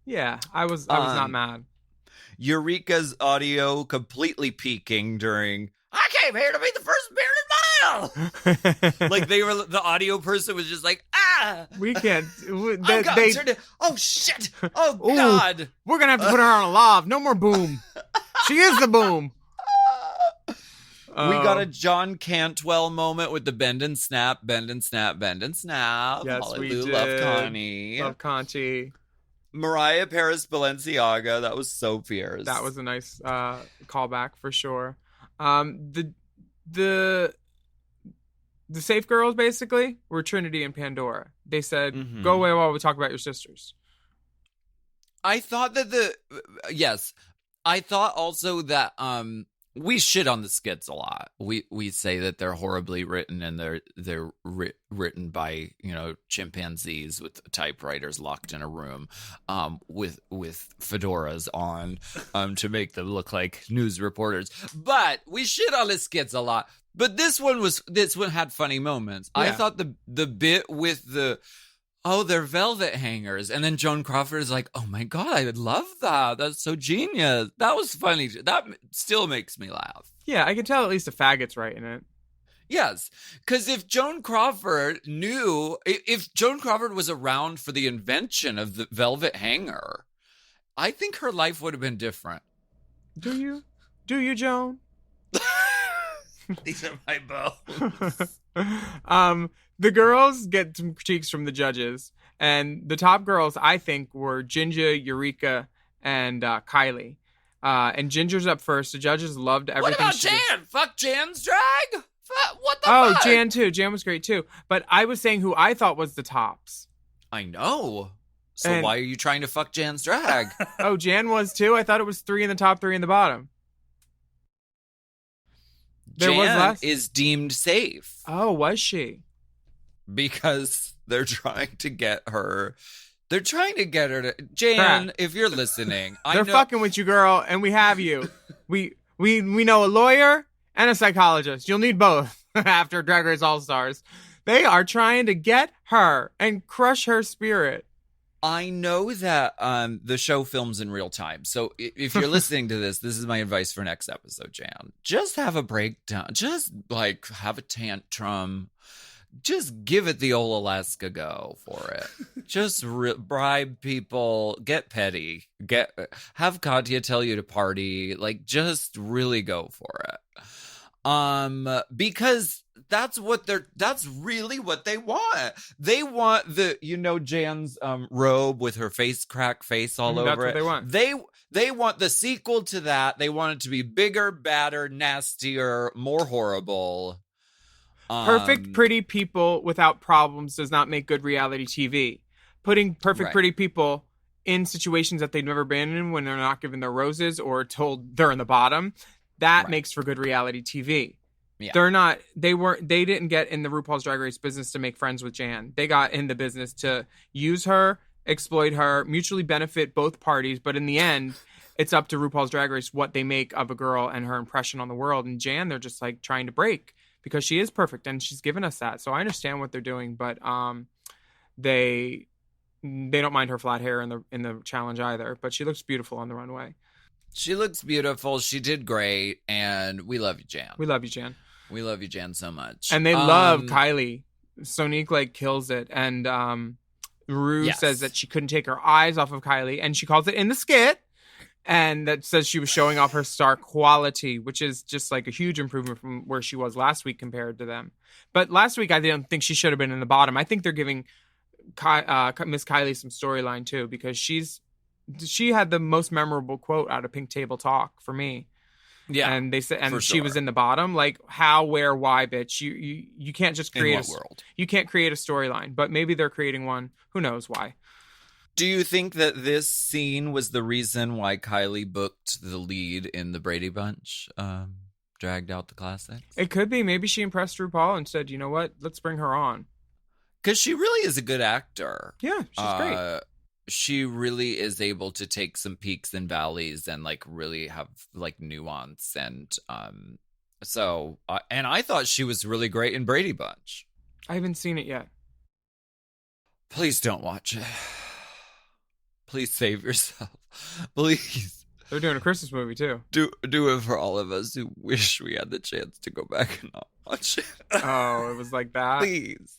Yeah, I was not mad. Eureka's audio completely peaking during, I came here to be the first bearded mile. Like the audio person was just like, we can't. Oh shit! Oh God! We're gonna have to put her on a lav. No more boom. She is the boom. We got a John Cantwell moment with the bend and snap, bend and snap, bend and snap. Yes, Hallelujah, we did. Love Connie. Love Conti. Mariah Paris Balenciaga. That was so fierce. That was a nice callback for sure. The safe girls basically were Trinity and Pandora. They said, "Go away while we talk about your sisters." I thought that I thought also that we shit on the skits a lot. We say that they're horribly written, and they're written by, you know, chimpanzees with typewriters locked in a room with fedoras on to make them look like news reporters. But we shit on the skits a lot. But this one had funny moments. Yeah. I thought the bit with they're velvet hangers. And then Joan Crawford is like, oh my God, I would love that. That's so genius. That was funny. That still makes me laugh. Yeah, I can tell at least a faggot's writing it. Yes, because if Joan Crawford was around for the invention of the velvet hanger, I think her life would have been different. Do you? Do you, Joan? These are my bones. The girls get some critiques from the judges, and the top girls, I think, were Ginger, Eureka, and Kylie. And Ginger's up first. The judges loved everything. What about Jan? Fuck Jan's drag? What the fuck? Jan too. Jan was great too. But I was saying who I thought was the tops. I know. So why are you trying to fuck Jan's drag? Jan was too? I thought it was 3 in the top, 3 in the bottom. Jan is deemed safe. Oh, was she? Because they're trying to get her. They're trying to get her to Jan. If you're listening, they're fucking with you, girl, and we have you. we know a lawyer and a psychologist. You'll need both after Drag Race All Stars. They are trying to get her and crush her spirit. I know that the show films in real time. So if you're listening to this is my advice for next episode, Jan. Just have a breakdown. Just like have a tantrum. Just give it the old Alaska go for it. Just bribe people. Get petty. Have Katya tell you to party. Like, just really go for it. Because that's really what they want. They want Jan's robe with her crack face all over it. That's what they want. They want the sequel to that. They want it to be bigger, badder, nastier, more horrible. Perfect, pretty people without problems does not make good reality TV. Putting perfect, pretty people in situations that they've never been in when they're not given their roses or told they're in the bottom, that makes for good reality TV. Yeah. They didn't get in the RuPaul's Drag Race business to make friends with Jan. They got in the business to use her, exploit her, mutually benefit both parties. But in the end, it's up to RuPaul's Drag Race what they make of a girl and her impression on the world. And Jan, they're just like trying to break because she is perfect and she's given us that. So I understand what they're doing, but they don't mind her flat hair in the challenge either. But she looks beautiful on the runway. She looks beautiful. She did great, and we love you, Jan. We love you, Jan. We love you, Jan, so much. And they love Kylie. Sonique kills it, and Rue says that she couldn't take her eyes off of Kylie, and she calls it in the skit. And that says she was showing off her star quality, which is just like a huge improvement from where she was last week compared to them. But last week, I didn't think she should have been in the bottom. I think they're giving Miss Kylie some storyline too, because she had the most memorable quote out of Pink Table Talk for me. Yeah, and they said, and she was in the bottom. Like, how, where, why, bitch? You can't just create world. You can't create a storyline, but maybe they're creating one. Who knows why? Do you think that this scene was the reason why Kylie booked the lead in the Brady Bunch dragged out the classics? It could be. Maybe she impressed RuPaul and said, you know what? Let's bring her on. Because she really is a good actor. Yeah, she's great. She really is able to take some peaks and valleys and like really have like nuance. And and I thought she was really great in Brady Bunch. I haven't seen it yet. Please don't watch it. Please save yourself. Please. They're doing a Christmas movie too. Do it for all of us who wish we had the chance to go back and not watch it. Oh, it was like that. Please.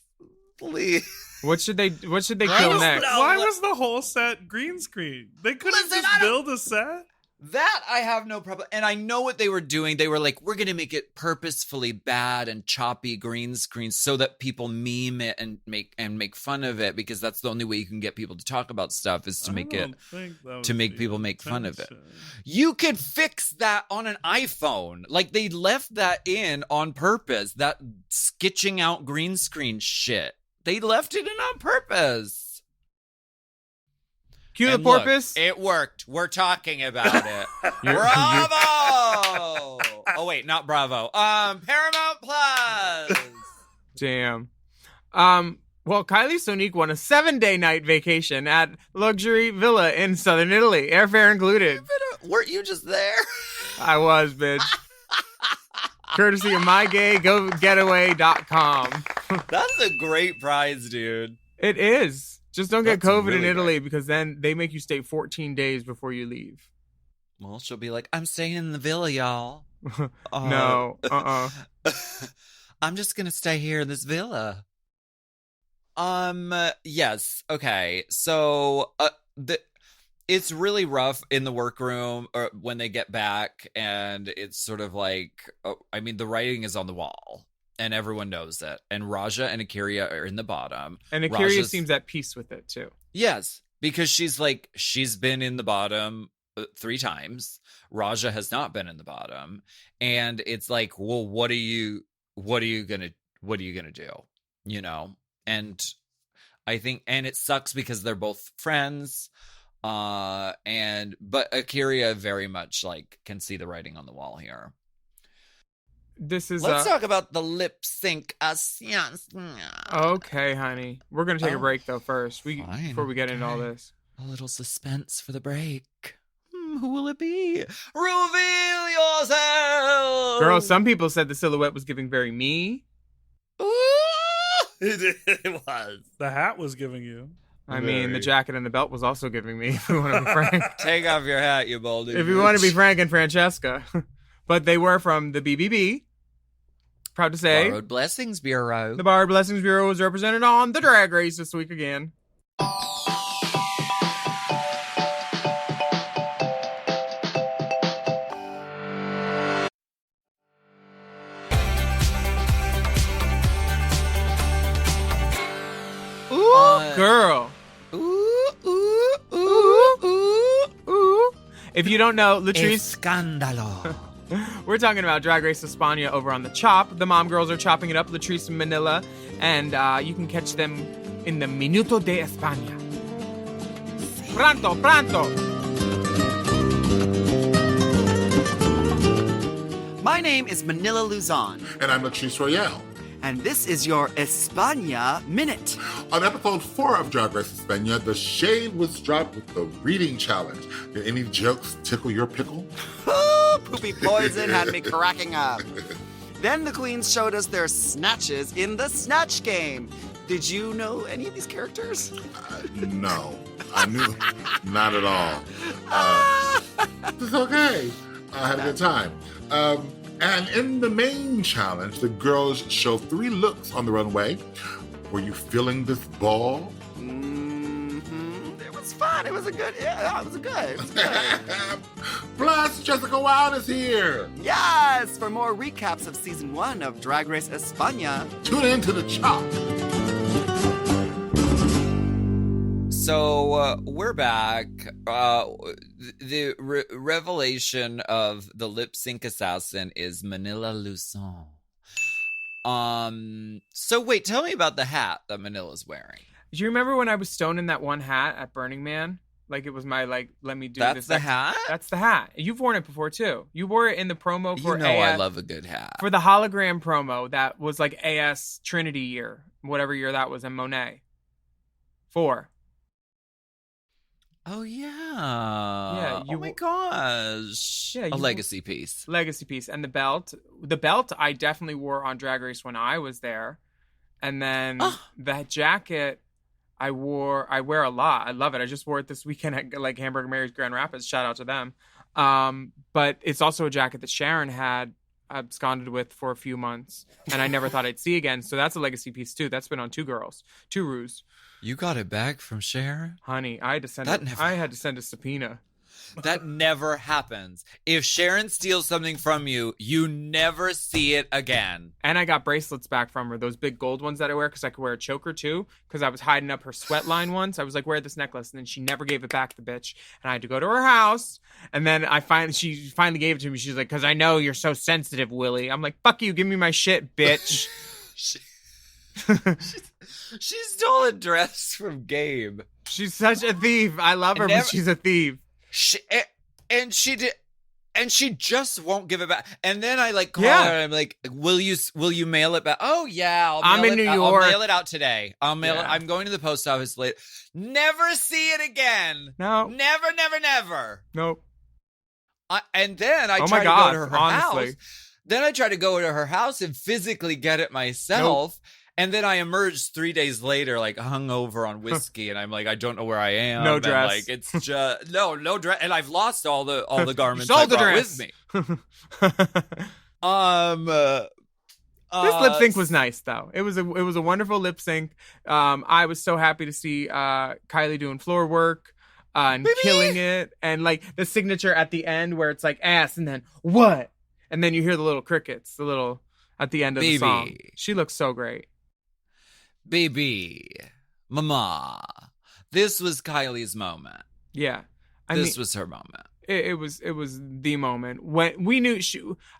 What should they kill next? Why was the whole set green screen? They couldn't just build a set? That I have no problem. And I know what they were doing. They were like, we're going to make it purposefully bad and choppy green screen so that people meme it and make fun of it, because that's the only way you can get people to talk about stuff is to make people make fun of it. You could fix that on an iPhone. Like they left that in on purpose, that sketching out green screen shit. They left it in on purpose. Cue the porpoise. Look, it worked. We're talking about it. Bravo! Oh, wait, not Bravo. Paramount Plus. Damn. Well, Kylie Sonique won a 7-day night vacation at luxury villa in southern Italy, airfare included. Weren't you just there? I was, bitch. Courtesy of mygaygetaway.com. That's a great prize, dude. It is. Just don't get COVID really in Italy great. because then they make you stay 14 days before you leave. Well, she'll be like, I'm staying in the villa, y'all. No. I'm just going to stay here in this villa. Yes. Okay. So, it's really rough in the workroom or when they get back, and it's sort of like, the writing is on the wall and everyone knows it. And Raja and Akira are in the bottom. And Akira seems at peace with it too. Yes, because she's been in the bottom 3 times. Raja has not been in the bottom. And it's like, well, what are you gonna do? You know? And I think, and it sucks because they're both friends. But Akira very much like can see the writing on the wall here. Let's talk about the lip sync. Okay, honey. We're gonna take a break though first. Before we get into all this. A little suspense for the break. Who will it be? Reveal yourself. Girl, some people said the silhouette was giving very me. It was. The hat was giving you. I mean, the jacket and the belt was also giving me, if we want to be frank. Take off your hat, you baldy. If you want to be Frank and Francesca. But they were from the BBB. Proud to say. Borrowed Blessings Bureau. The Borrowed Blessings Bureau was represented on the Drag Race this week again. Ooh, girl. Ooh. If you don't know, Latrice... Escándalo. We're talking about Drag Race España over on the Chop. The Mom Girls are chopping it up, Latrice and Manila. And you can catch them in the Minuto de España. Pronto. My name is Manila Luzon. And I'm Latrice Royale. And this is your España Minute. On episode 4 of Drag Race España, the shade was dropped with the reading challenge. Did any jokes tickle your pickle? Poopy poison had me cracking up. Then the queens showed us their snatches in the Snatch Game. Did you know any of these characters? No, I knew not at all. It's okay. I had a good time. And in the main challenge, the girls show 3 looks on the runway. Were you feeling this ball? Mm-hmm. It was fun. It was good. Plus, Jessica Wilde is here. Yes, for more recaps of season 1 of Drag Race España. Tune in to the Chop. So we're back. The revelation of the lip sync assassin is Manila Luzon. So wait, tell me about the hat that Manila's wearing. Do you remember when I was stoned in that one hat at Burning Man? Like it was my let me do That's this. the hat? That's the hat. You've worn it before too. You wore it in the promo for I AS, love a good hat. for the hologram promo that was like AS Trinity year, whatever year that was, in Monet. 4. Oh yeah. Yeah. Oh my gosh. Yeah, a legacy piece. Legacy piece. And the belt I definitely wore on Drag Race when I was there. And then that jacket I wear a lot. I love it. I just wore it this weekend at like Hamburger Mary's Grand Rapids. Shout out to them. But it's also a jacket that Sharon had absconded with for a few months, and I never thought I'd see again. So that's a legacy piece too. That's been on 2 roos. You got it back from Sharon? Honey, I had to send a subpoena. That never happens. If Sharon steals something from you, you never see it again. And I got bracelets back from her, those big gold ones that I wear, because I could wear a choker too, because I was hiding up her sweat line once. I was like, wear this necklace, and then she never gave it back, the bitch. And I had to go to her house, and then she finally gave it to me. She's like, because I know you're so sensitive, Willie. I'm like, fuck you, give me my shit, bitch. She stole a dress from Gabe. She's such a thief. I love her, but she's a thief. And she just won't give it back. And then I call her and I'm like, will you mail it back? Oh yeah, I'm in New York. I'll mail it out today. I'll mail it. I'm going to the post office later. Never see it again. No. Never. Nope. And then I tried to go to her house. Then I tried to go to her house and physically get it myself. Nope. And then I emerged 3 days later, hungover on whiskey, and I'm like, I don't know where I am. No dress. And, it's just no dress, and I've lost all the garments I brought dress. with me. This lip sync was nice, though. It was a wonderful lip sync. I was so happy to see Kylie doing floor work and killing it, and the signature at the end where it's like ass, and then what, and then you hear the little crickets, at the end of the song. She looks so great. Baby, mama, this was Kylie's moment. Yeah, this was her moment. It was the moment when we knew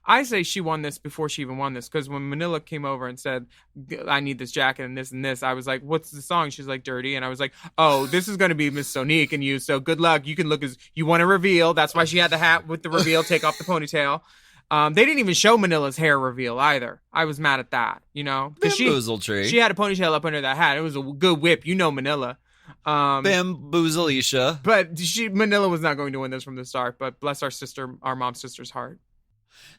I say she won this before she even won this, because when Manila came over and said, I need this jacket and this, I was like, what's the song? She's like, Dirty. And I was like, oh, this is going to be Miss Sonique and you. So good luck. You can look as you want to reveal. That's why she had the hat with the reveal. Take off the ponytail. They didn't even show Manila's hair reveal either. I was mad at that, because she had a ponytail up under that hat. It was a good whip, Manila. Bamboozleisha. But Manila was not going to win this from the start. But bless our mom's sister's heart.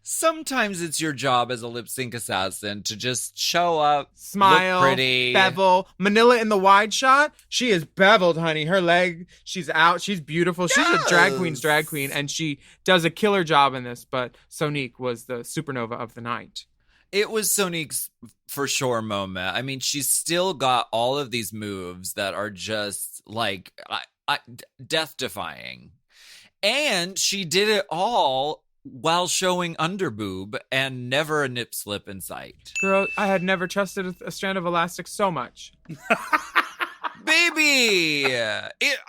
Sometimes it's your job as a lip sync assassin to just show up, smile, look pretty, bevel. Manila in the wide shot, she is beveled, honey. Her leg, she's out. She's beautiful. She's a drag queen, and she does a killer job in this. But Sonique was the supernova of the night. It was Sonique's for sure moment. I mean, she's still got all of these moves that are just death-defying, and she did it all while showing underboob and never a nip slip in sight. Girl, I had never trusted a strand of elastic so much. Baby! It's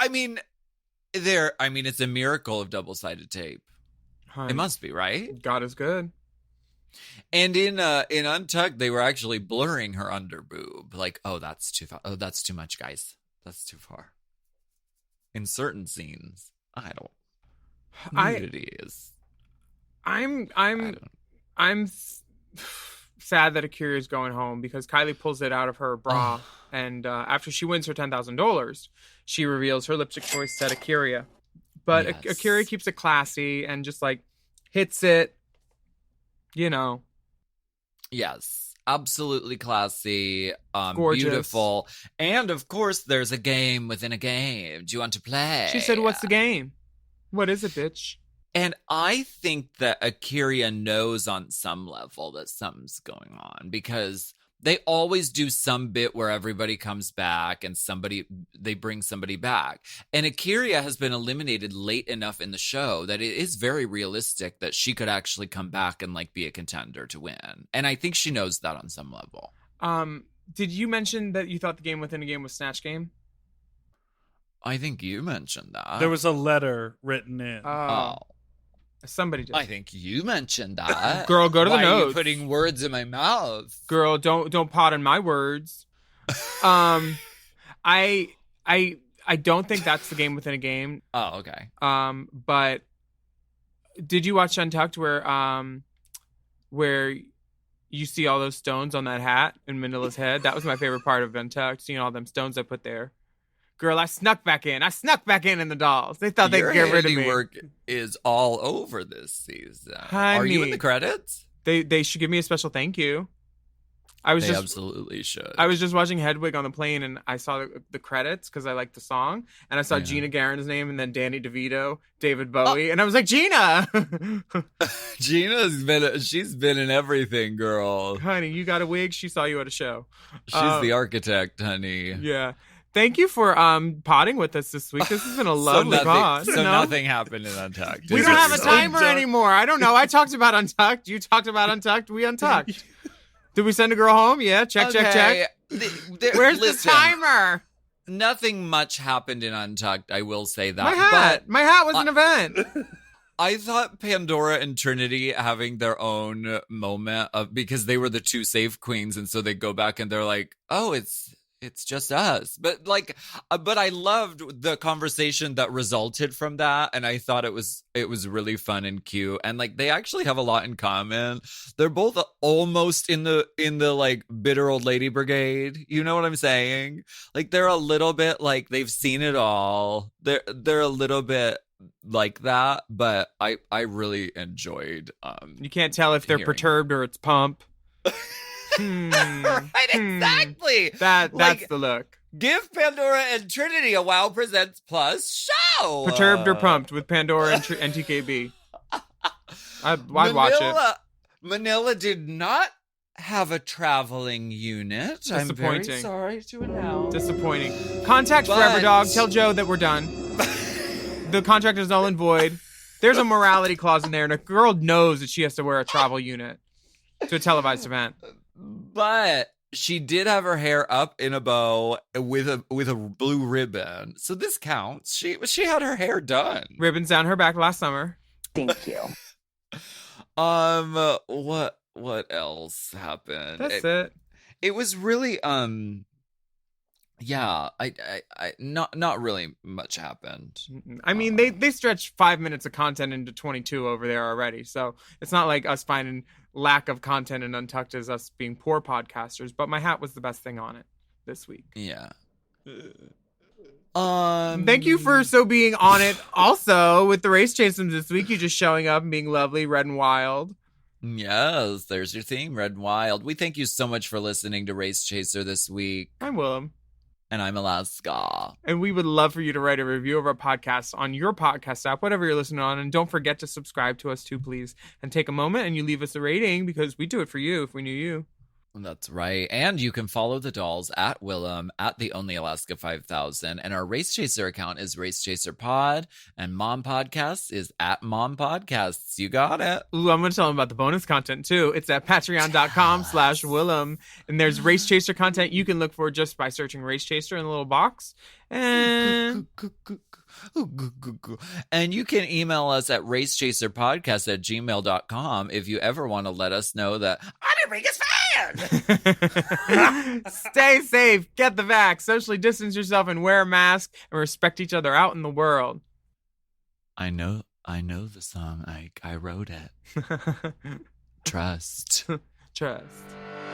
a miracle of double-sided tape. Honey, it must be, right? God is good. And in Untucked, they were actually blurring her underboob. That's too far. Oh, that's too much, guys. That's too far. In certain scenes, nudity is... I'm sad that Akira is going home, because Kylie pulls it out of her bra, and after she wins her $10,000, she reveals her lipstick choice set Akira. But yes. Akira keeps it classy and just hits it, Yes, absolutely classy, gorgeous, beautiful, and of course there's a game within a game. Do you want to play? She said, "What's the game? What is it, bitch?" And I think that Akira knows on some level that something's going on, because they always do some bit where everybody comes back and they bring somebody back. And Akira has been eliminated late enough in the show that it is very realistic that she could actually come back and be a contender to win. And I think she knows that on some level. Did you mention that you thought the game within a game was Snatch Game? I think you mentioned that. There was a letter written in. Oh. Somebody did. I think you mentioned that. Girl, go to the notes. Why are you putting words in my mouth? Girl, don't pot in my words. I I don't think that's the game within a game. Oh, okay. But did you watch Untucked where you see all those stones on that hat in Manila's head? That was my favorite part of Untucked, seeing all them stones I put there. Girl, I snuck back in the dolls. They thought they'd get rid of me. Your handiwork is all over this season. Honey, are you in the credits? They should give me a special thank you. They absolutely should. I was just watching Hedwig on the plane, and I saw the credits because I liked the song, and I saw Gina Guerin's name, and then Danny DeVito, David Bowie, and I was like, Gina. She's been in everything, girl. Honey, you got a wig. She saw you at a show. She's the architect, honey. Yeah. Thank you for potting with us this week. This has been a lovely pod. So nothing happened in Untucked. We don't have a timer anymore. I don't know. I talked about Untucked. You talked about Untucked. We untucked. Did we send a girl home? Yeah. Check. Where's the timer? Nothing much happened in Untucked. I will say that. My hat was an event. I thought Pandora and Trinity having their own moment because they were the two safe queens, and so they go back and they're like, "Oh, it's just us." But I loved the conversation that resulted from that, and I thought it was really fun and cute, and like they actually have a lot in common. They're both almost in the like bitter old lady brigade. You know what I'm saying? Like they're a little bit like they've seen it all. They're a little bit like that, but I really enjoyed. You can't tell if they're perturbed or it's pump. Right, exactly. That's the look. Give Pandora and Trinity a WoW Presents Plus show. Perturbed or pumped with Pandora and TKB. I'd watch it. Manila did not have a traveling unit. Disappointing. I'm very sorry to announce. Disappointing. Contact Forever Dog. Tell Joe that we're done. The contract is null and void. There's a morality clause in there, and a girl knows that she has to wear a travel unit to a televised event. But she did have her hair up in a bow with a blue ribbon, so this counts. She had her hair done. Ribbons down her back last summer. Thank you. What else happened? That's it. It was really yeah, I not really much happened. I mean, they stretched 5 minutes of content into 22 over there already, so it's not like us finding lack of content in Untucked as us being poor podcasters. But my hat was the best thing on it this week. Yeah. Thank you for being on it. Also, with the Race Chasers this week, you just showing up and being lovely, red and wild. Yes, there's your theme, red and wild. We thank you so much for listening to Race Chaser this week. I'm Willam. And I'm Alaska. And we would love for you to write a review of our podcast on your podcast app, whatever you're listening on. And don't forget to subscribe to us too, please. And take a moment and you leave us a rating because we do it for you if we knew you. That's right. And you can follow the dolls at Willam, at the Only Alaska 5000. And our Race Chaser account is Race Chaser Pod. And Mom Podcasts is at Mom Podcasts. You got it. Ooh, I'm going to tell them about the bonus content too. It's at patreon.com/Willam. And there's Race Chaser content you can look for just by searching Race Chaser in the little box. And you can email us at racechaserpodcast@gmail.com if you ever want to let us know that I'm your biggest fan. Stay safe, get the vax, socially distance yourself, and wear a mask, and respect each other out in the world. I know the song. I wrote it. Trust.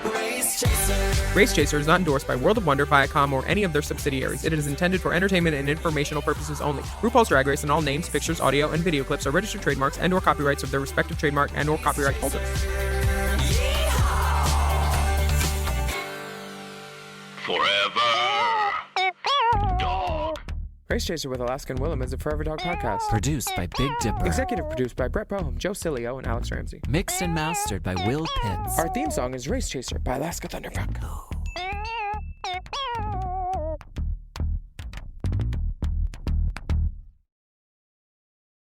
Race Chaser. Race Chaser is not endorsed by World of Wonder, Viacom, or any of their subsidiaries. It is intended for entertainment and informational purposes only. RuPaul's Drag Race and all names, pictures, audio, and video clips are registered trademarks and/or copyrights of their respective trademark and/or copyright holders. Forever Dog. Race Chaser with Alaska and Willam is a Forever Dog podcast. Produced by Big Dipper. Executive produced by Brett Boehm, Joe Cilio, and Alex Ramsey. Mixed and mastered by Will Pitts. Our theme song is Race Chaser by Alaska Thunderfuck.